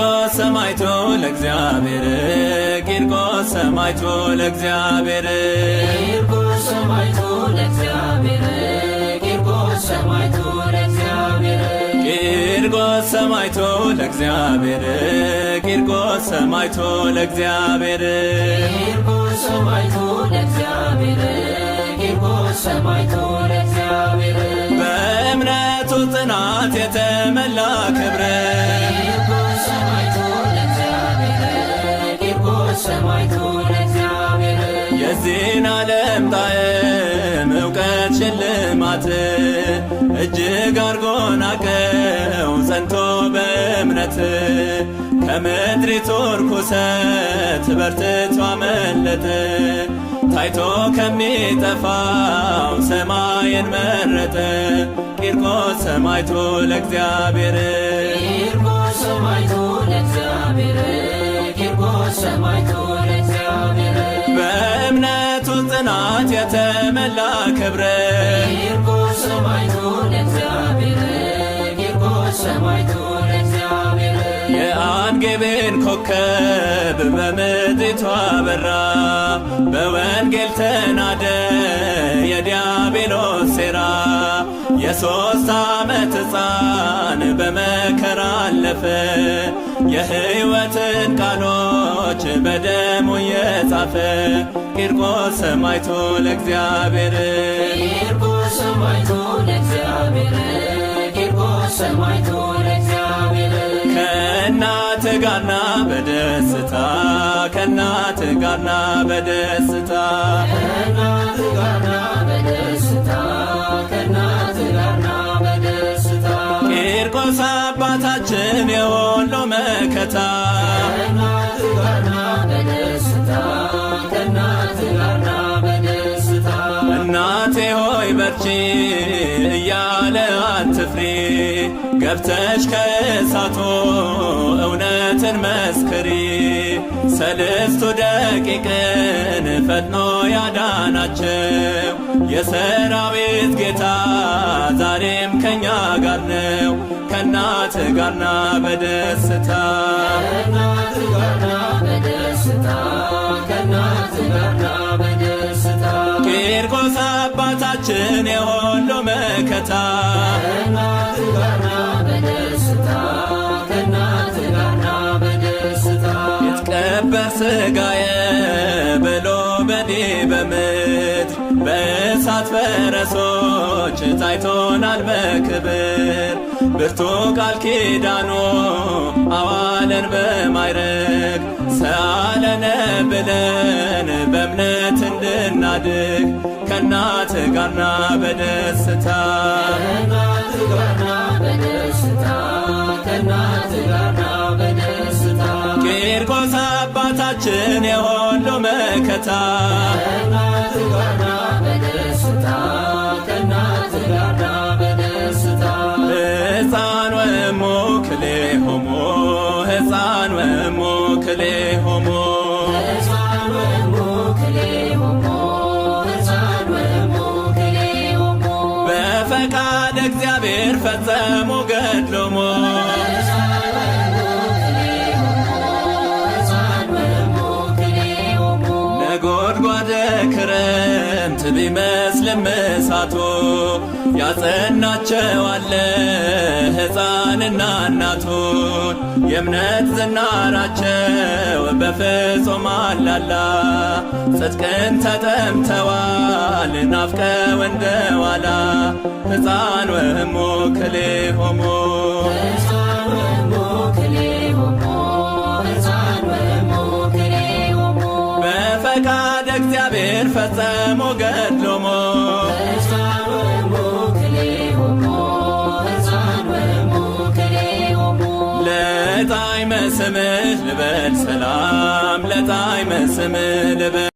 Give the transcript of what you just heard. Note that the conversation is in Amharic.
ቂርቆስ ሰማዕቱ ለእግዚአብሔር ቂርቆስ ሰማዕቱ ለእግዚአብሔር ቂርቆስ ሰማዕቱ ለእግዚአብሔር ቂርቆስ ሰማዕቱ ለእግዚአብሔር ቂርቆስ ሰማዕቱ ለእግዚአብሔር ቂርቆስ ሰማዕቱ ለእግዚአብሔር ቂርቆስ ሰማዕቱ ለእግዚአብሔር ቂርቆስ ሰማዕቱ ለእግዚአብሔር በእምነቱ ጽናት የተመላ ክብረ ቂርቆስ ሰማዕቱ ለእግዚአብሔር ቂርቆስ ሰማዕቱ ለእግዚአብሔር የዚህን ዓለም ጣዕም እውቀት ሽልማት እጅግ አርጎ ናቀው ጸንቶ በእምነት ከምድሪቱ ርኩሰት በርትቶ አመለጠ ታይቶ ከሚጠፋው ሰማይን መረጠ ቂርቆስ ሰማዕቱ ለእግዚአብሔር ቂርቆስ ሰማዕቱ ለእግዚአብሔር ቂርቆስ ሰማዕቱ ለእግዚአብሔር በእምነቱ ጽናት የተመላ ክብረ ቂርቆስ ሰማዕቱ ለእግዚአብሔር ቂርቆስ ሰማዕቱ ለእግዚአብሔር የአንጌቤን ኮከብ በምድሪቷ በራ በወንጌል ተናደ የዲያብሎስ ሴራ የ3 ዓመት ሕፃን በመከራ አለፈ የሕይወትን ቃሎች በደሙ የጻፈ ቂርቆስ ሰማዕቱ ለእግዚአብሔር ቂርቆስ ሰማዕቱ ለእግዚአብሔር ቂርቆስ ሰማዕቱ ለእግዚአብሔር ከእናት ጋርና በደስታ ከእናት ጋርና በደስታ ከእናት ጋርና በደስታ ከእናት ጋርና በደስታ ቂርቆስ አባታችን የወሎ መከታ ከእናት ጋርና በደስታ ከእናት ጋርና በደስታ እናቴ ሆይ በርቺ እያለ አትፍሪ ገብተሽ ከእሳቱ እውነትን መስክሪ ሰልስቱ ደቂቅን ፈጥኖ ያዳናቸው የሰራዊት ጌታ ዛሬም ከኛ ጋር ነው ከእናት ጋርና በደስታ ከእናት ጋርና በደስታ ከእናት ጋርና በደስታ ቂርቆስ አባታችን የሁሉ መከታ ከእናት ጋርና በደስታ ከእናት ጋርና በደስታ ይትቀበር ሥጋዬ ብሎ በኔ በምድር በእሳት ፈረሶች ታይቶናል በክብር ብርቱ ቃል ኪዳኑ አዋለን በማይረግ ሰአለነ ብለን በእምነት እንድናድግ ከእናት ጋርና በደስታ ከእናት ጋርና በደስታ ከእናት ጋርና በደስታ ቂርቆስ አባታችን የሁሉ መከታ ከእናት ጋርና በደስታ ከእናት ጋርና በደስታ ሕፃን ወእሙ ክልኤሆሙ ሕፃን ወእሙ ክልኤሆሙ ሕፃን ወእሙ ክልኤሆሙ ሕፃን ወእሙ ክልኤሆሙ በፈቃድ እግዚአብሔር ፈጸሙ ገድሎሙ ሕፃን ወእሙ ክልኤሆሙ ሕፃን ወእሙ ክልኤሆሙ ነጎድጓደ ክረምት ቢመስልም እሳቱ ያጸናቸው አለ ሕፃንና እናቱን የእምነት ዝናራቸው በፍጹም አላላ ጽድቅን ተጠምተዋል ናፍቀው እንደዋላ ሕፃን ወእሙ ክልኤሆሙ ሕፃን ወእሙ ክልኤሆሙ ሕፃን ወእሙ ክልኤሆሙ በፈቃድ እግዚአብሔር ፈጸሙ ገድሎሙ ሕፃን ወእሙ ክልኤሆሙ ሕፃን ወእሙ ክልኤሆሙ ለጣዕመ ስምህ ልበል ሰላም ለጣዕመ ስምህ ልበል